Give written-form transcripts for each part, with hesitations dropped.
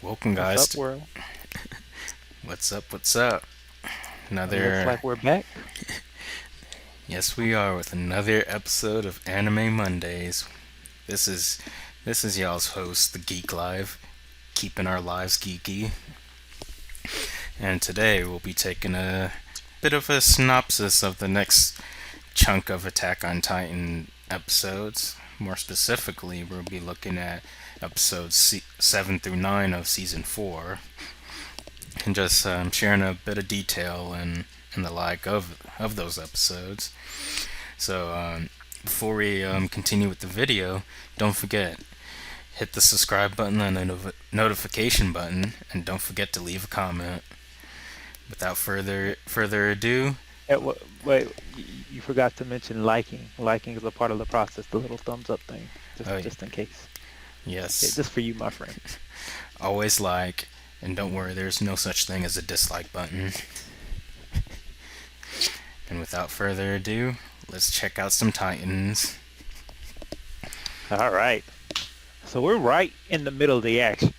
Welcome, What's guys. up, world? What's up? What's up? It looks Another. like we're back. Yes, we are with another episode of Anime Mondays. This is this is y'all's host, the Geek Live, keeping our lives geeky. And today we'll be taking a bit of a synopsis of the next chunk of Attack on Titan episodes. More specifically, we'll be looking at episodes 7 through 9 of season 4, and just sharing a bit of detail and the like of those episodes. So before we continue with the video, don't forget, hit the subscribe button and the notification button, and don't forget to leave a comment. Without further ado, Wait, you forgot to mention liking. Liking is a part of the process. The little thumbs up thing, just oh just in case. Yeah, yes, just for you, my friend. always like, and don't worry, there's no such thing as a dislike button. And without further ado, let's check out some Titans. All right. So we're right in the middle of the action.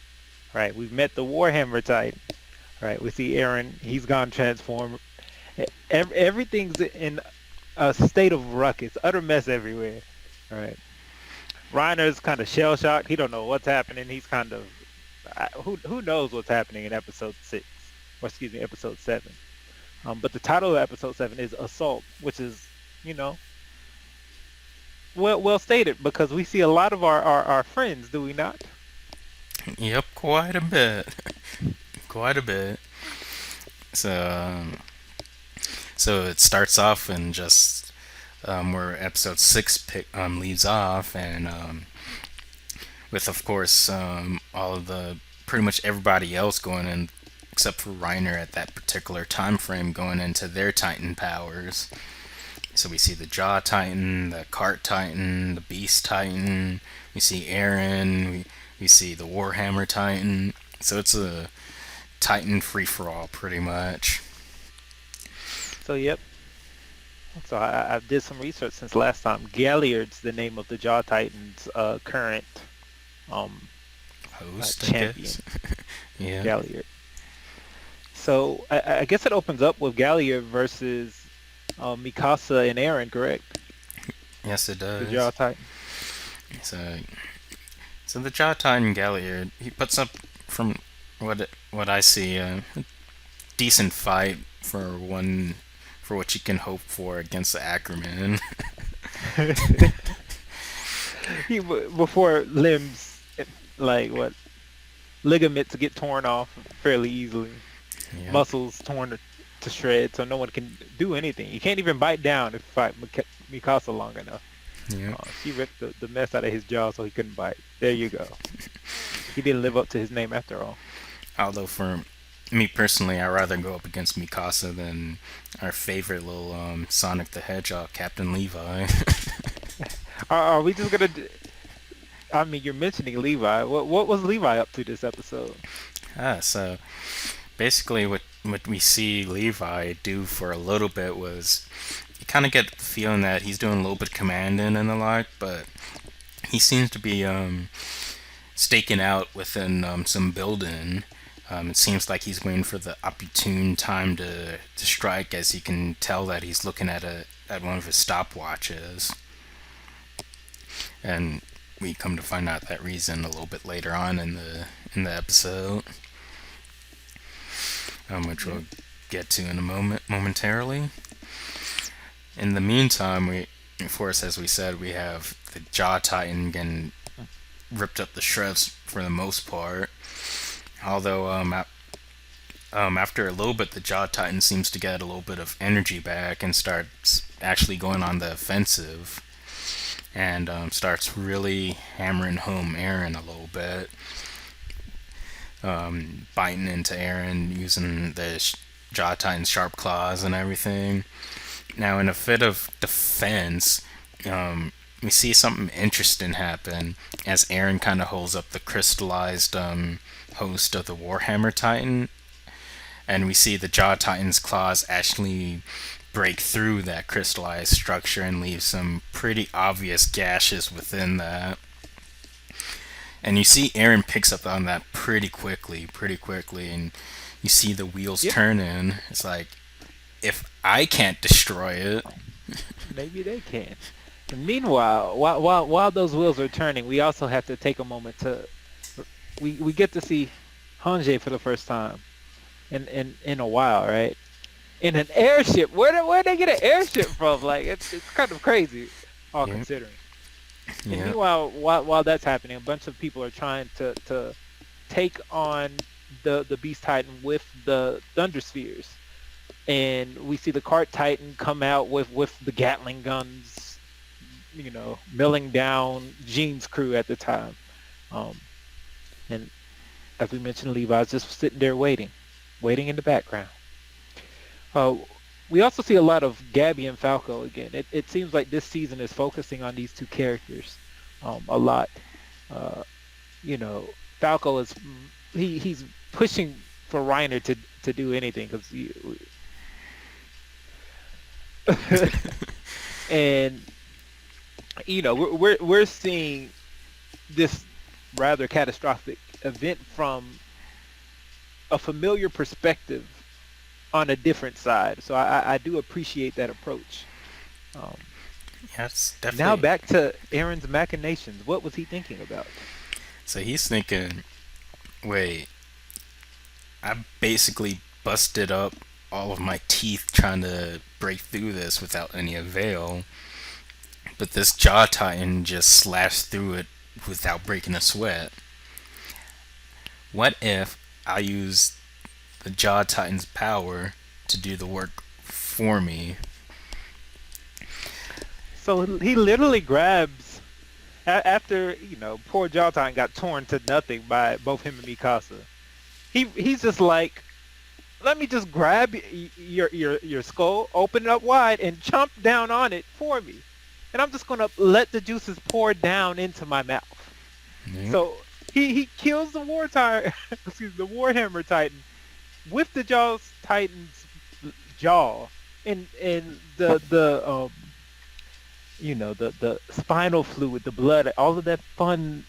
Right. We've met the Warhammer Titan. Right. We see Aaron. He's gone transformed. Everything's in a state of ruckus, utter mess everywhere. Right. Reiner's kind of shell shocked. He don't know what's happening. He's kind of who knows what's happening in episode 6, or excuse me, episode 7. But the title of episode 7 is Assault, which is, you know, well stated because we see a lot of our friends, do we not? Yep, quite a bit, quite a bit. So, so it starts off and just where episode 6 leaves off, and with of course all of the pretty much everybody else going in except for Reiner at that particular time frame going into their Titan powers. So we see the Jaw Titan, the Cart Titan, the Beast Titan. We see Aaron. We see the Warhammer Titan. So it's a Titan free for all, pretty much. So yep. So I did some research since last time. Galliard's the name of the Jaw Titan's current um Host, I guess. champion, Yeah. Galliard. So I guess it opens up with Galliard versus Mikasa and Aaron, correct? Yes, it The Jaw does. Titan. So, so the Jaw Titan Galliard, he puts up from what I see a decent fight for one for what you can hope for against the Ackerman. Before limbs like what ligaments get torn off fairly easily, Yep. muscles torn to shreds, so no one can do anything. You can't even bite down if you fight Mikasa long enough. Yep. She ripped the mess out of his jaw so he couldn't bite. There you go. He didn't live up to his name after all. Although for me personally, I'd rather go up against Mikasa than our favorite little Sonic the Hedgehog, Captain Levi. Are we just gonna? I mean, you're mentioning Levi. What was Levi up to this episode? So basically, what we see Levi do for a little bit was you kind of get the feeling that he's doing a little bit of commanding and the like, but he seems to be staking out within some building. It seems like he's waiting for the opportune time to strike, as you can tell that he's looking at one of his stopwatches, and we come to find out that reason a little bit later on in the episode, which Yeah. we'll get to in a momentarily. In the meantime, we of course, as we said, we have the Jaw Titan getting ripped up the shreds for the most part. Although after a little bit, the Jaw Titan seems to get a little bit of energy back and starts actually going on the offensive, and starts really hammering home Aaron a little bit, biting into Aaron using the Jaw Titan's sharp claws and everything. Now, in a fit of defense, we see something interesting happen as Aaron kind of holds up the crystallized host of the Warhammer Titan, and we see the Jaw Titan's claws actually break through that crystallized structure and leave some pretty obvious gashes within that. And you see Aaron picks up on that pretty quickly, and you see the wheels Yep. turning. It's like, if I can't destroy it, Maybe they can. And meanwhile, while those wheels are turning, we also have to take a moment to we get to see Hanji for the first time in a while, right? In an airship. Where they get an airship from? Like it's kind of crazy, all yeah, considering. And yeah, meanwhile, while that's happening, a bunch of people are trying to take on the Beast Titan with the Thunder Spheres, and we see the Cart Titan come out with the Gatling guns, milling down Jean's crew at the time. Um, and as we mentioned, Levi's just sitting there waiting in the background. Uh, we also see a lot of Gabby and Falco again. It seems like this season is focusing on these two characters a lot. Uh, you know, Falco is he's pushing for Reiner to do anything because and we're seeing this rather catastrophic event from a familiar perspective on a different side. So I do appreciate that approach. Um, yes, Now definitely. back to Aaron's machinations. What was he thinking about? So he's thinking, wait, I basically busted up all of my teeth trying to break through this without any avail, but this Jaw Titan just slashed through it without breaking a sweat. What if I use the Jaw Titan's power to do the work for me? So he literally grabs after poor Jaltan got torn to nothing by both him and Mikasa. He's just like, let me just grab your skull, open it up wide, and chomp down on it for me, and I'm just gonna let the juices pour down into my mouth. Yep. So he kills the the Warhammer Titan with the Jaws Titan's jaw, and the spinal fluid, the blood, all of that fun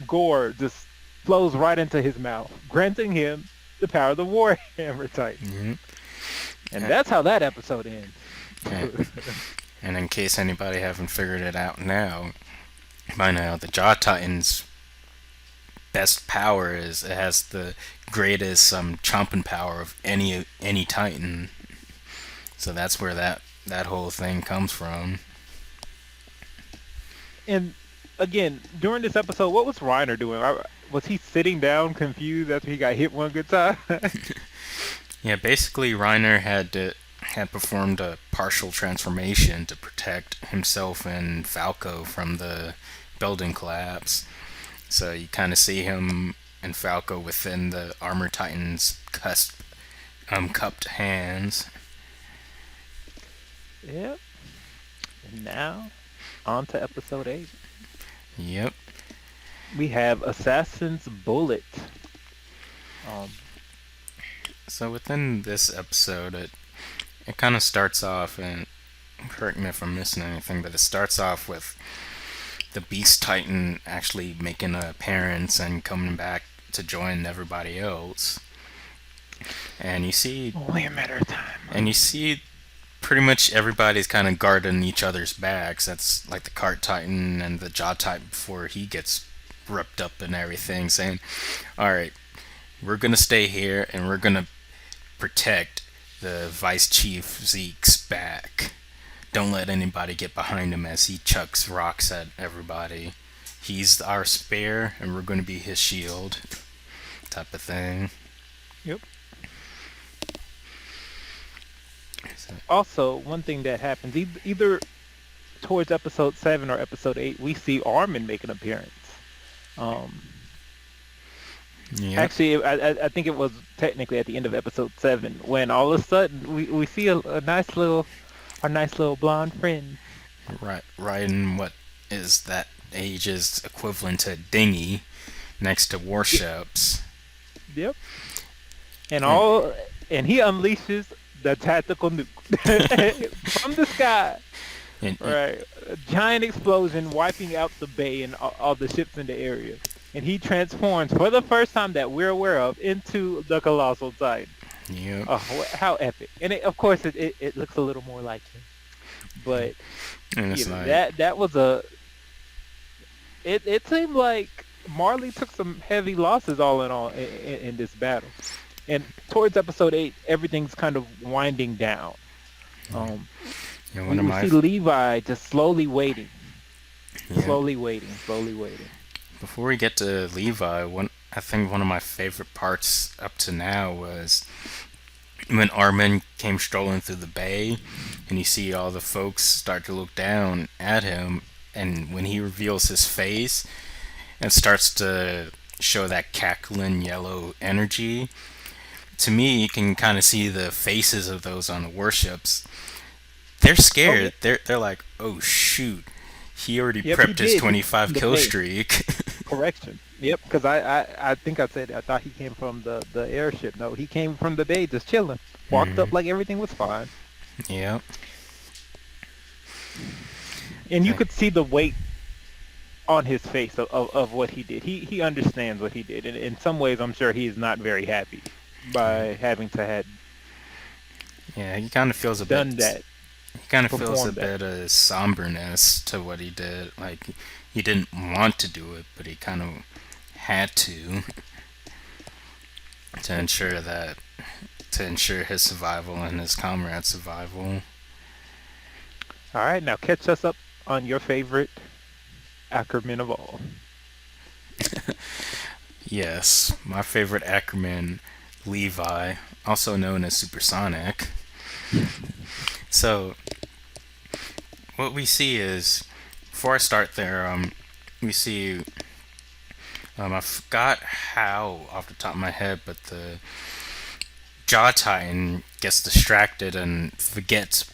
gore just flows right into his mouth, granting him the power of the Warhammer Titan. Yep. And Uh, that's how that episode ends. And, and in case anybody haven't figured it out by now, the Jaw Titan's best power is it has the greatest chomping power of any Titan. So that's where that whole thing comes from. And again, during this episode, what was Reiner doing? Was he sitting down confused after he got hit one good time? Yeah, basically Reiner had performed a partial transformation to protect himself and Falco from the building collapse. So you kind of see him and Falco within the Armor Titan's cupped hands. Yep. And now, on to episode 8. Yep. We have Assassin's Bullet. Um, So within this episode, it kind of starts off, and correct me if I'm missing anything, but it starts off with the Beast Titan actually making an appearance and coming back to join everybody else. And you see, Only a matter of time. and you see pretty much everybody's kind of guarding each other's backs. That's like the Cart Titan and the Jaw Titan before he gets ripped up and everything, saying, "All right, we're gonna stay here and we're gonna protect the Vice Chief Zeke's back. Don't let anybody get behind him as he chucks rocks at everybody. He's our spare, and we're gonna be his shield," type of thing. Yep. So, Also, one thing that happens either towards episode 7 or episode 8, we see Armin make an appearance. Um, yeah, Actually, I think it was technically at the end of episode 7 when all of a sudden we see a nice little our nice little blonde friend. riding what is that age's equivalent to dinghy next to warships. Yep. And Hmm. and he unleashes the tactical nuke from the sky. And, Right, a giant explosion wiping out the bay and all the ships in the area. and he transforms for the first time that we're aware of into the Colossal Titan. Yep. Oh, how epic! And of course, it looks a little more like him, but And it's like, that was a. It seemed like Marley took some heavy losses all in all in this battle, and towards episode 8, everything's kind of winding down. Um, you know, one we of we my see Levi just slowly waiting, yeah. slowly waiting. Before we get to Levi, I think one of my favorite parts up to now was when Armin came strolling through the bay, and you see all the folks start to look down at him, and when he reveals his face and starts to show that cackling yellow energy, to me you can kind of see the faces of those on the warships. They're Oh yeah, scared. They're like, oh shoot, he already yep, he prepped his did. He came 25 from the kill bay. streak. Correction. Yep, because I think I said I thought he came from the airship. No, he came from the bay, just chilling. Walked up Hmm. like everything was fine, Yeah. and you Okay. could see the weight on his face of what he did. He understands what he did, and in some ways, I'm sure he is not very happy by having to had Yeah, he kind of feels a bit. done that, He kind of feels a performed that. bit of somberness to what he did. Like he didn't want to do it, but he kind of had to ensure that to ensure his survival and his comrade's survival. All right, now catch us up on your favorite Ackerman of all. Yes, my favorite Ackerman, Levi, also known as Supersonic. So what we see is, before I start there, we see I forgot how off the top of my head, but the Jaw Titan gets distracted and forget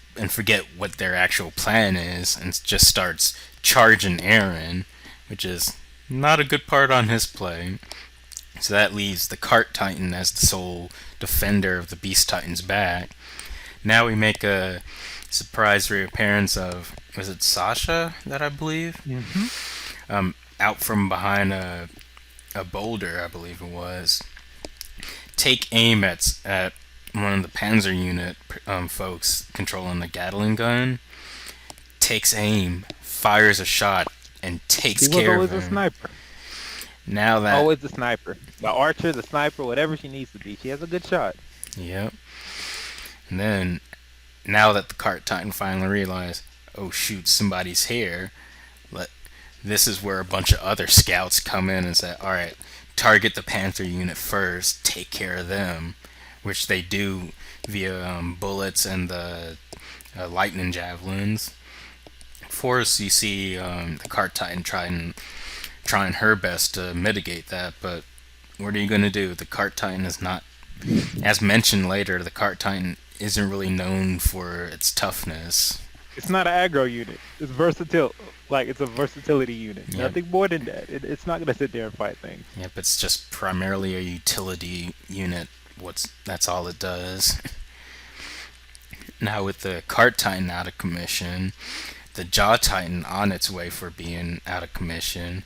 what their actual plan is, and just starts charging Aaron, which is not a good part on his play. So that leaves the Cart Titan as the sole defender of the Beast Titan's back. Now we make a surprise reappearance of, was it Sasha that I believe? Mm-hmm. Out from behind a boulder, I believe it was. Take aim at one of the Panzer unit folks controlling the Gatling gun. Takes aim, fires a shot, and She takes was care of always a him. sniper. Now that, Always the sniper. The archer, the sniper, whatever she needs to be. She has a good shot. yep. And then, now that the Cart Titan finally realized, oh shoot, somebody's here. Let This is where a bunch of other scouts come in and say, all right, target the Panther unit first, take care of them, which they do via bullets and the lightning javelins. First, you see the Cart Titan trying her best to mitigate that, but what are you going to do? The Cart Titan is not, as mentioned later, the Cart Titan isn't really known for its toughness. It's not an aggro unit. It's versatile. Like, it's a versatility unit. Yep, Nothing more than that. It's not going to sit there and fight things. yep, it's just primarily a utility unit. That's all it does. Now with the Cart Titan out of commission, the Jaw Titan on its way for being out of commission.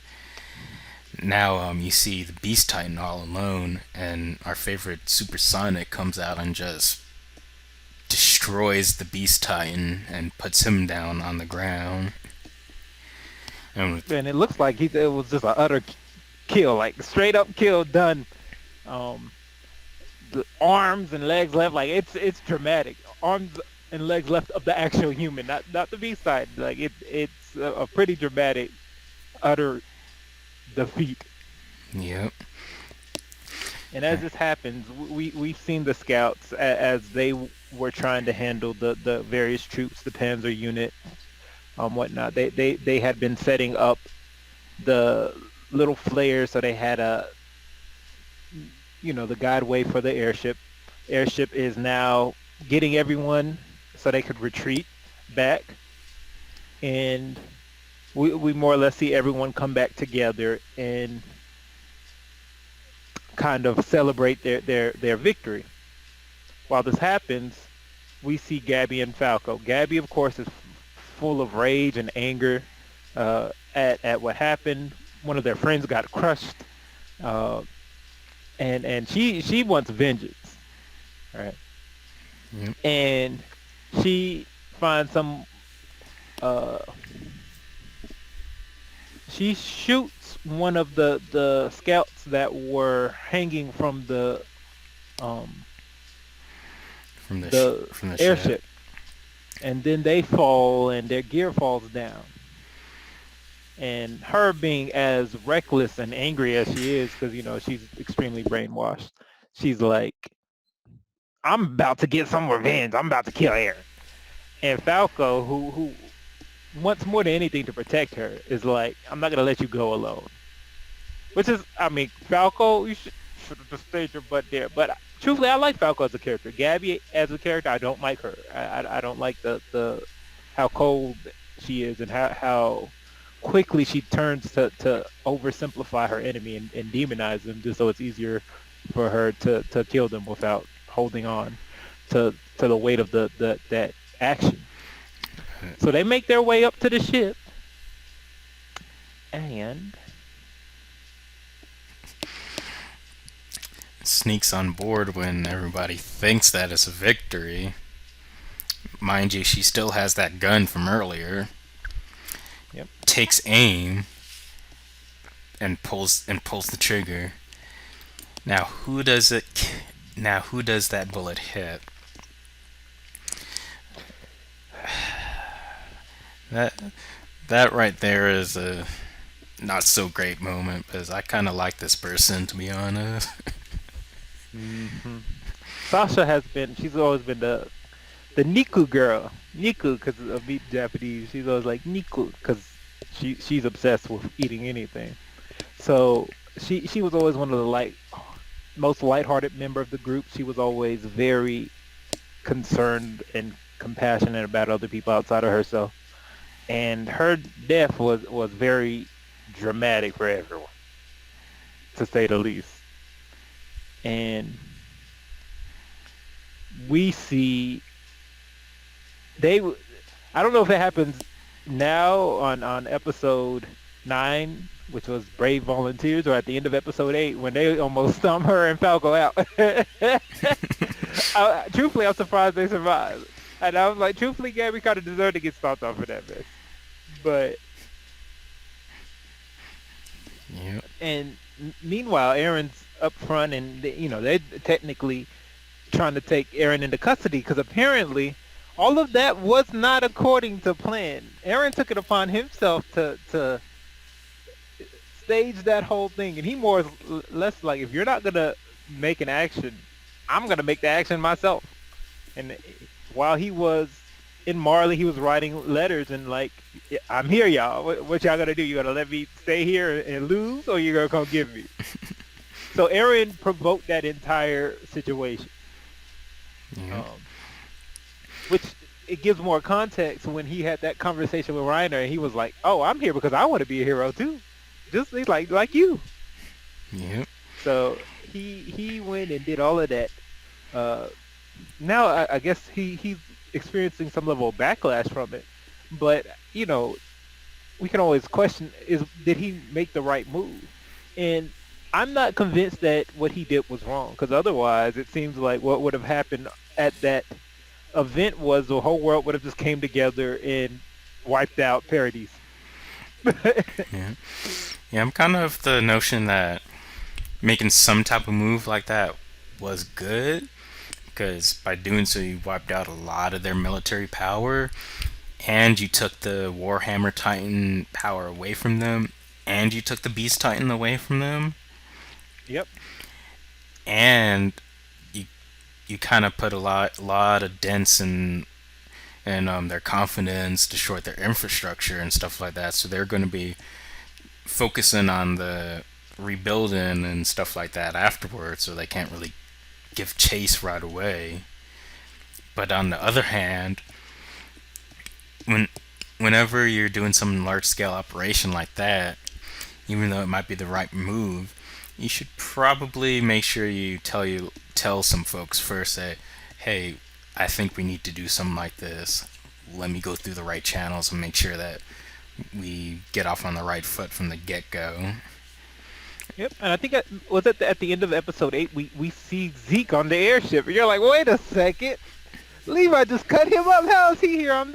Now you see the Beast Titan all alone, and our favorite Supersonic comes out and just destroys the Beast Titan and puts him down on the ground. And And it looks like it was just an utter kill. Like, straight up kill done. Um, the arms and legs left. Like, it's dramatic. Arms and legs left of the actual human, not the beast side. Like, it's a pretty dramatic, utter defeat. yep, And as this happens, we've seen the scouts as they were trying to handle the various troops, the Panzer unit, whatnot. They had been setting up the little flares, so they had the guideway for the airship. Airship is now getting everyone so they could retreat back, and we more or less see everyone come back together and kind of celebrate their victory. While this happens, we see Gabby and Falco. Gabby, of course, is full of rage and anger at what happened. one of their friends got crushed, uh, and she wants vengeance, right? Yep. And she finds some. Uh, she shoots one of the scouts that were hanging from um the From the ship. airship, and then they fall and their gear falls down. And her being as reckless and angry as she is, because she's extremely brainwashed, she's like, "I'm about to get some revenge. I'm about to kill Aaron." And Falco, who wants more than anything to protect her, is like, "I'm not gonna let you go alone." Which is, I mean, Falco, you should have just stayed your butt there. But truthfully, I like Falco as a character. Gabby as a character, I don't like her. I don't like the how cold she is, and how quickly she turns to oversimplify her enemy and demonize them just so it's easier for her to kill them without holding on to the weight of that action. So they make their way up to the ship, and Sneaks on board when everybody thinks that it's a victory. Mind you, she still has that gun from earlier. yep. Takes aim and pulls the trigger. Now who does it? Now who does that bullet hit? That that right there is a not so great moment because I kind of like this person, to be honest. hmm Sasha has been, she's always been the Niku girl. Niku, because of meat Japanese, she's always like Niku, because she's obsessed with eating anything. So she was always one of the most lighthearted member of the group. She was always very concerned and compassionate about other people outside of herself. And her death was very dramatic for everyone, to say the least. And we see they I don't know if it happens now on episode 9, which was Brave Volunteers, or at the end of episode 8 when they almost stomp her and Falco out. Truthfully, I'm surprised they survived. And I was like, truthfully, Gabby kind of deserved to get stomped off for that mess. But Yep. and meanwhile, Aaron's up front, and they're technically trying to take Aaron into custody because apparently all of that was not according to plan. Aaron took it upon himself to stage that whole thing, and he more or less like, if you're not gonna make an action, I'm gonna make the action myself. And while he was in Marley, he was writing letters and like, "Yeah, I'm here, y'all. What y'all gonna do? You gonna let me stay here and lose, or you gonna come get me?" So Aaron provoked that entire situation. Yep. Um, which it gives more context when he had that conversation with Reiner, and he was like, "Oh, I'm here because I want to be a hero too, just like you." Yep. So he went and did all of that. Uh, Now I guess he's experiencing some level of backlash from it, but we can always question: is did he make the right move? And I'm not convinced that what he did was wrong, because otherwise it seems like what would have happened at that event was the whole world would have just came together and wiped out Paradise. Yeah. Yeah. I'm kind of the notion that making some type of move like that was good because by doing so you wiped out a lot of their military power and you took the Warhammer Titan power away from them and you took the Beast Titan away from them Yep. and you you kind of put a lot of dents in their confidence, destroyed their infrastructure and stuff like that. So they're going to be focusing on the rebuilding and stuff like that afterwards. So they can't really give chase right away. But on the other hand, when whenever you're doing some large scale operation like that, even though it might be the right move, you should probably make sure you tell some folks first that, hey, I think we need to do something like this. Let me go through the right channels and make sure that we get off on the right foot from the get go. Yep, and I think was at the end of episode 8 we see Zeke on the airship, and you're like, wait a second, Levi just cut him up. How is he here on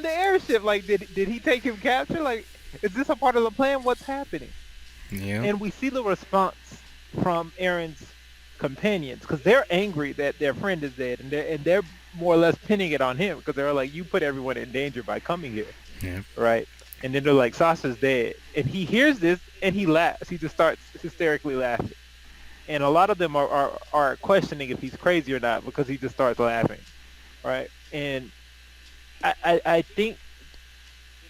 the airship? Like, did he take him capture? Like, is this a part of the plan? What's happening? Yep. And we see the response from Aaron's companions because they're angry that their friend is dead, and they're more or less pinning it on him because they're like, you put everyone in danger by coming here, Yep. right? And then they're like, Sasha's dead, and he hears this and he laughs. He just starts hysterically laughing, and a lot of them are questioning if he's crazy or not because he just starts laughing, right? And I think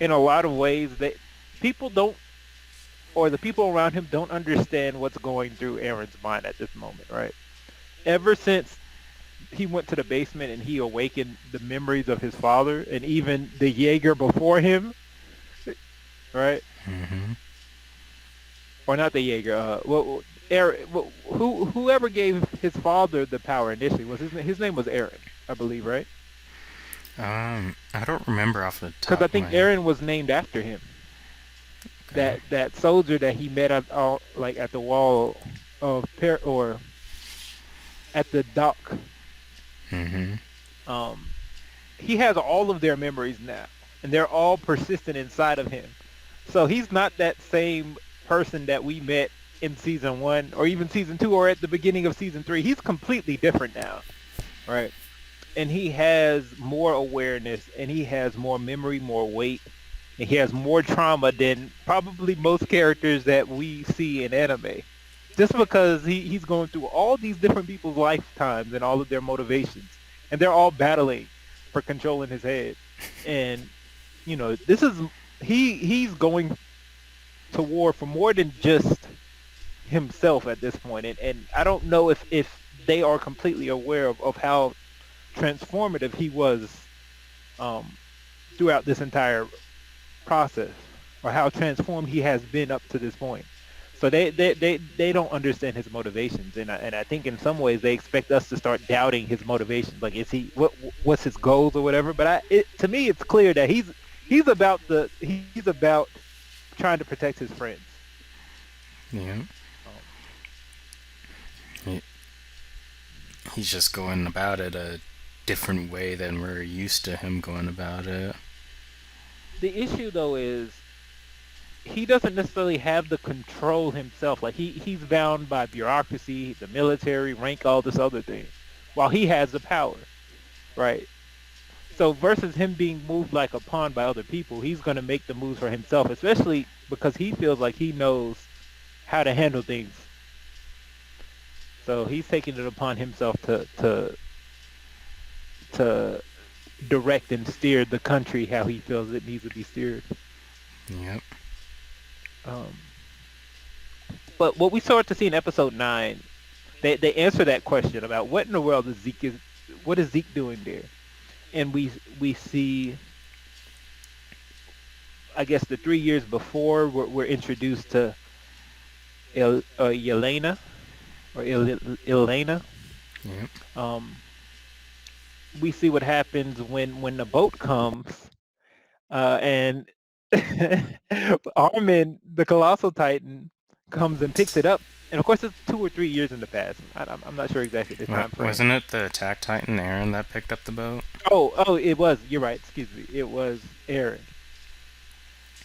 in a lot of ways that people don't, or the people around him don't understand what's going through Aaron's mind at this moment, right? Ever since he went to the basement and he awakened the memories of his father and even the Jaeger before him, right? Mm-hmm. Or not the Jaeger. Aaron. Whoever gave his father the power initially was his name was Aaron, I believe, right? I don't remember off the Because top I of my think head. Aaron was named after him. Okay. That soldier that he met at like at the wall of or at the dock. Mm-hmm. Um, he has all of their memories now, and they're all persistent inside of him. So he's not that same person that we met in season 1 or even season 2 or at the beginning of season 3. He's completely different now, right? And he has more awareness, and he has more memory, more weight, and he has more trauma than probably most characters that we see in anime. Just because he's going through all these different people's lifetimes and all of their motivations, and they're all battling for control in his head. And this is he's going to war for more than just himself at this point. And I don't know if they are completely aware of how transformative he was um, throughout this entire process, or how transformed he has been up to this point. So they don't understand his motivations, and I think in some ways they expect us to start doubting his motivations. Like, is he what's his goals or whatever? But to me, it's clear that he's about trying to protect his friends. Yeah. Um, He, he's just going about it a different way than we're used to him going about it. the issue though is he doesn't necessarily have the control himself. Like he's bound by bureaucracy, the military, rank, all this other thing, while he has the power, right? So versus him being moved like a pawn by other people, he's going to make the moves for himself, especially because he feels like he knows how to handle things. So he's taking it upon himself to direct and steer the country how he feels it needs to be steered. Yep. Um, but what we start to see in episode 9, they answer that question about what in the world what is Zeke doing there, and we see, I guess, the 3 years before we're introduced to Yelena or Elena. Yep. Um, we see what happens when the boat comes, and Armin, the Colossal Titan, comes and picks it up. And of course, it's 2 or 3 years in the past. I'm not sure exactly the time frame. Wasn't it the Attack Titan Aaron that picked up the boat? Oh, it was. You're right. Excuse me. It was Aaron.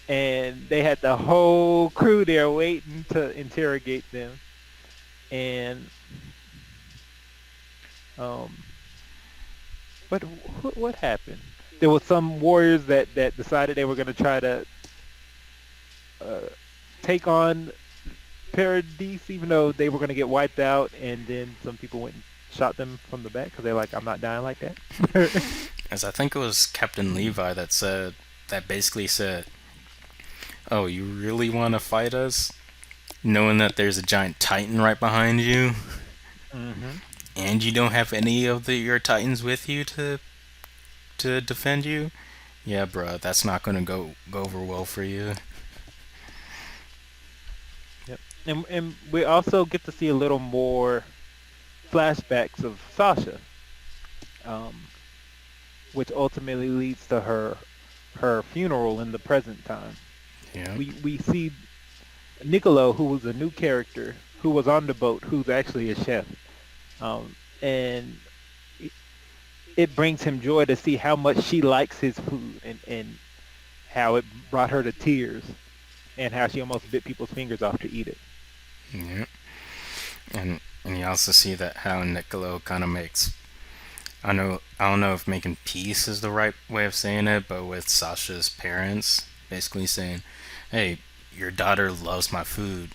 And they had the whole crew there waiting to interrogate them. And um, what happened? There was some warriors that decided they were going to try to uh, take on Paradise, even though they were going to get wiped out, and then some people went and shot them from the back because they're like, I'm not dying like that. As I think it was Captain Levi that basically said, "Oh, you really want to fight us, knowing that there's a giant Titan right behind you, hmm and you don't have any of your Titans with you to defend you? Yeah, bro, that's not gonna go over well for you." Yep. And we also get to see a little more flashbacks of Sasha, um, which ultimately leads to her funeral in the present time. Yeah. We see Niccolo, who was a new character, who was on the boat, who's actually a chef, and it, it brings him joy to see how much she likes his food, and how it brought her to tears, and how she almost bit people's fingers off to eat it. Yeah. And you also see that how Niccolo kind of makes, I don't know if making peace is the right way of saying it, but with Sasha's parents basically saying, "Hey, your daughter loves my food.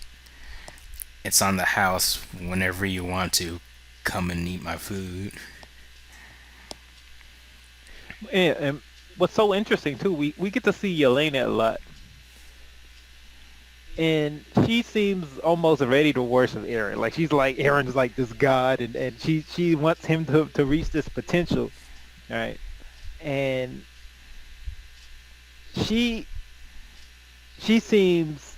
It's on the house whenever you want to come and eat my food." And what's so interesting too, we get to see Yelena a lot, and she seems almost ready to worship Aaron. Like she's like Aaron's like this god, and she wants him to reach this potential, right? And she she seems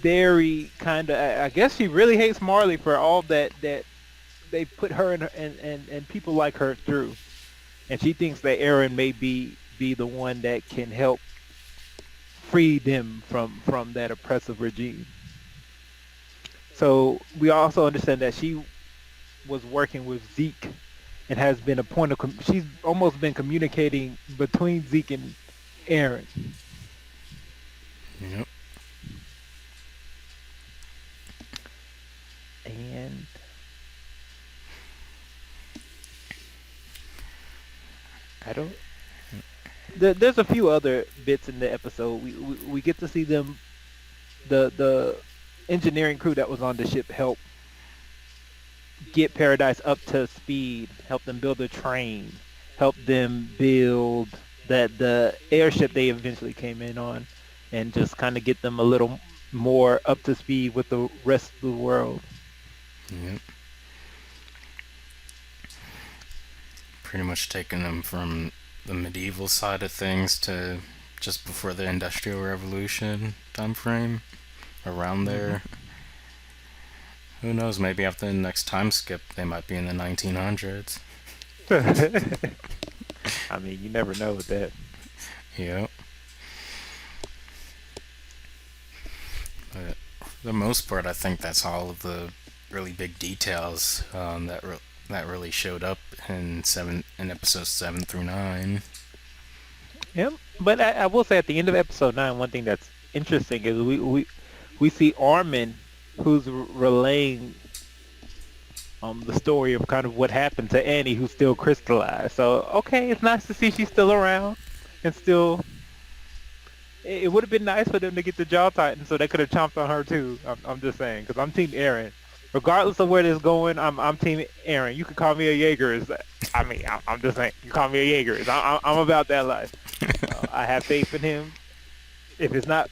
very kind of. I guess she really hates Marley for all that they put her and people like her through, and she thinks that Aaron may be the one that can help free them from that oppressive regime. So we also understand that she was working with Zeke and has been a point of she's almost been communicating between Zeke and Aaron. Yep. And I don't. There's a few other bits in the episode. We get to see them, the engineering crew that was on the ship, help get Paradise up to speed, help them build a train, help them build that the airship they eventually came in on, and just kind of get them a little more up to speed with the rest of the world. Yep. Pretty much taking them from the medieval side of things to just before the Industrial Revolution time frame, around Hmm. there. Who knows? Maybe after the next time skip, they might be in the 1900s. I mean, you never know with that. Yep. But for the most part, I think that's all of the really big details that really showed up in episodes 7 through 9. Yep. But I will say at the end of episode 9, one thing that's interesting is we see Armin, who's relaying the story of kind of what happened to Annie, who's still crystallized. So okay, it's nice to see she's still around and still. It would have been nice for them to get the jaw tightened so they could have chomped on her too. I'm just saying because I'm Team Aaron. Regardless of where this is going, I'm Team Aaron. You can call me a Jaeger. I mean, I'm just saying. You call me a Jaeger. I'm about that life. I have faith in him. If it's not,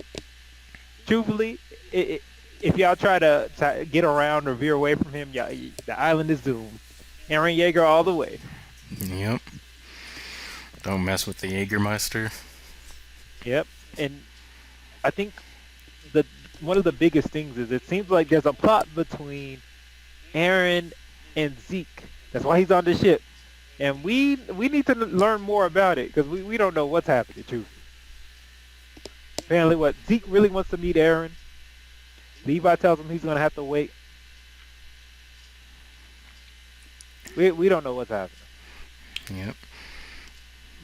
truthfully, if y'all try to get around or veer away from him, y'all, the island is doomed. Aaron Yeager all the way. Yep. Don't mess with the Jägermeister. Yep. And I think the one of the biggest things is it seems like there's a plot between Aaron and Zeke. That's why he's on the ship. And we need to learn more about it because we don't know what's happening, truthfully. Apparently, what Zeke really wants to meet Aaron. Levi tells him he's gonna have to wait. We don't know what's happening. Yep.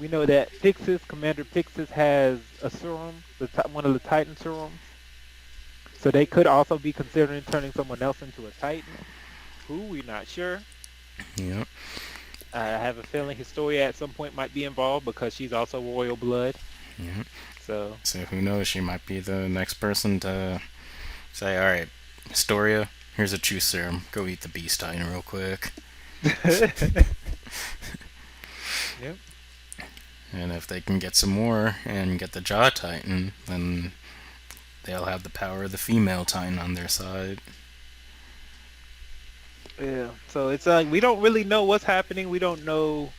We know that Pixis, Commander Pixis, has a serum, one of the Titan serums. So they could also be considering turning someone else into a Titan. Who, we're not sure. Yep. I have a feeling Historia at some point might be involved because she's also royal blood. Yep. So, So who knows? She might be the next person to say, "All right, Historia, here's a truth serum. Go eat the Beast Titan real quick." yep. And if they can get some more and get the Jaw Titan, then they'll have the power of the female Titan on their side. Yeah. So it's like we don't really know what's happening. We don't know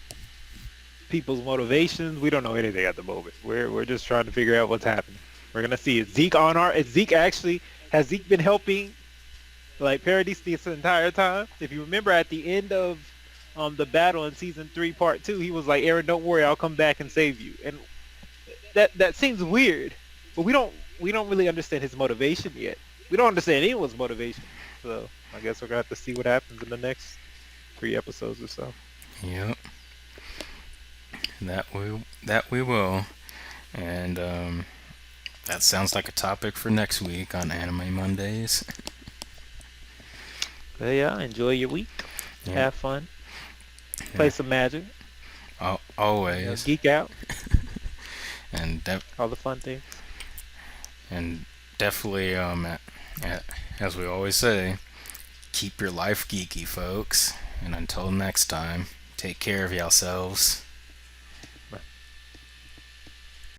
people's motivations. We don't know anything at the moment. We're just trying to figure out what's happening. We're gonna see is Zeke on our? Is Zeke actually? Has Zeke been helping like Paradise this entire time? If you remember at the end of the battle in season 3, part 2, he was like, "Aaron, don't worry, I'll come back and save you." And that seems weird, but we don't really understand his motivation yet. We don't understand anyone's motivation. So I guess we're gonna have to see what happens in the next 3 episodes or so. Yep, that we will. And that sounds like a topic for next week on Anime Mondays. But yeah, enjoy your week. Yeah, Have fun. Play yeah. some Magic. Always. Geek out. And All the fun things. and definitely as we always say, keep your life geeky, folks. And until next time, take care of yourselves.